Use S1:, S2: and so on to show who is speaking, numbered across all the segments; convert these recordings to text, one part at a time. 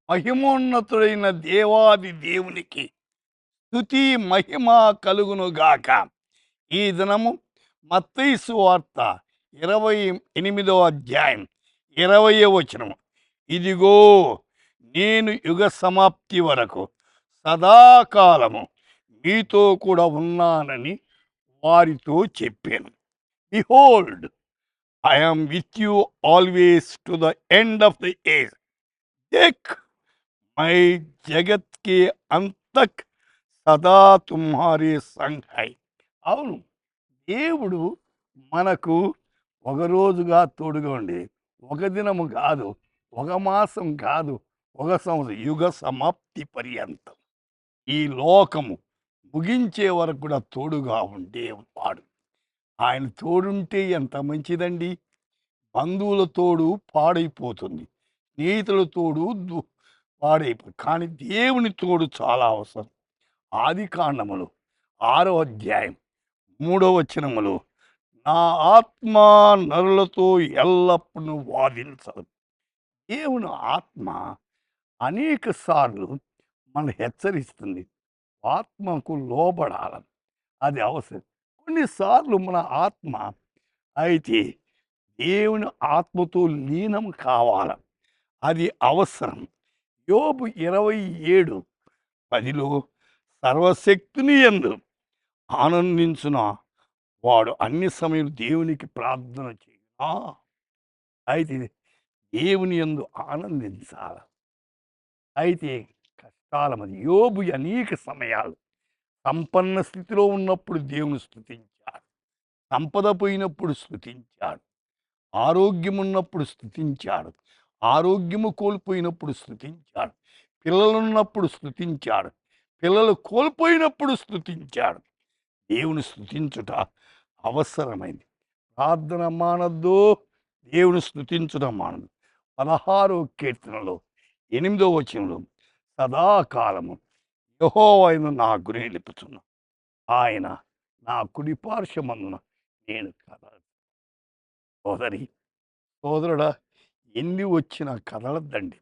S1: మహిమోన్నతుడైన దేవాది దేవునికి స్తుతి మహిమ కలుగునుగాక. ఈ దినము మత్తయి సువార్త 28వ అధ్యాయం 20వ వచనము. ఇదిగో నేను యుగ సమాప్తి వరకు సదాకాలము మీతో కూడా ఉన్నానని వారితో చెప్పాను. Behold, I am with you always to the end of the age. Take my జగత్ కే అంతక్ సదా తుమ్హారే సంగ్ హై. అవును, దేవుడు మనకు ఒక రోజుగా తోడుగా ఉండి, ఒక దినము కాదు, ఒక మాసం కాదు, ఒక సంవత్సరం, యుగ సమాప్తి పర్యంతం ఈ లోకము ముగించే వరకు కూడా తోడుగా ఉండేవాడు. ఆయన తోడుంటే ఎంత మంచిదండి. బంధువుల తోడు పాడైపోతుంది, స్నేహితుల తోడు పాడైపోతుంది, కానీ దేవుని తోడు చాలా అవసరం. ఆది కాండములు 6వ అధ్యాయం 3వ వచనములు, నా ఆత్మ నరులతో ఎల్లప్పుడూ వాదించదు. దేవుని ఆత్మ అనేక సార్లు మనం హెచ్చరిస్తుంది, ఆత్మకు లోబడాలని. అది అవసరం. కొన్నిసార్లు మన ఆత్మ అయితే దేవుని ఆత్మతో లీనం కావాలి, అది అవసరం. యోబు 27:10 సర్వశక్తిని యందు ఆనందించున వాడు అన్ని సమయం దేవునికి ప్రార్థన చేయునా. అయితే దేవుని యందు ఆనందించాలి. అయితే కష్టాల మధ్య యోబు అనేక సమయాలు సంపన్న స్థితిలో ఉన్నప్పుడు దేవుని స్తుతించాడు, సంపద పోయినప్పుడు స్తుతించాడు, ఆరోగ్యం ఉన్నప్పుడు స్తుతించాడు, ఆరోగ్యము కోల్పోయినప్పుడు స్తుతించాడు, పిల్లలున్నప్పుడు స్తుతించాడు, పిల్లలు కోల్పోయినప్పుడు స్తుతించాడు. దేవుని స్తుతించుట అవసరమైంది. ప్రార్థన మానద్దు, దేవుని స్తుతించుట మానదు. 16వ కీర్తనలో 8వ వచనంలో, సదాకాలము యెహోవాను నా గురి నిలుపుచున్నా, ఆయన నా కుడి పార్శ్వమందున నేను కదలను. సోదరి, సోదరుడా, ఎన్ని వచ్చినా కదలద్దండి.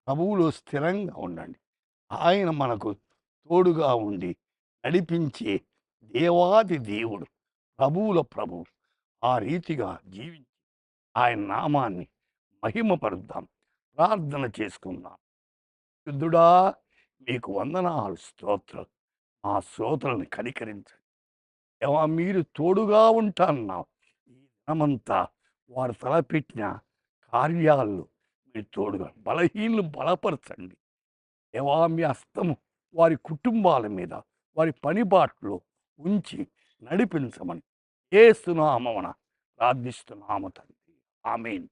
S1: ప్రభువులో స్థిరంగా ఉండండి. ఆయన మనకు తోడుగా ఉండి నడిపించే దేవాది దేవుడు, ప్రభువుల ప్రభువు. ఆ రీతిగా జీవించి ఆయన నామాన్ని మహిమపరుద్దాం. ప్రార్థన చేసుకుందాం. శుద్ధుడా, మీకు వందనాలు, స్తోత్రాలు. మా శ్రోతలను కనికరించండి. దేవా, మీరు తోడుగా ఉంటాన్నావు. ఈ దినమంతా వారు తలపెట్టిన కార్యాల్లో మీరు తోడుగా, బలహీనలు బలపరచండి. దేవా, మీ హస్తము వారి కుటుంబాల మీద, వారి పనిబాట్లో ఉంచి నడిపించమని యేసు నామమున ప్రార్థిస్తున్నాము తండ్రి. ఆమేన్.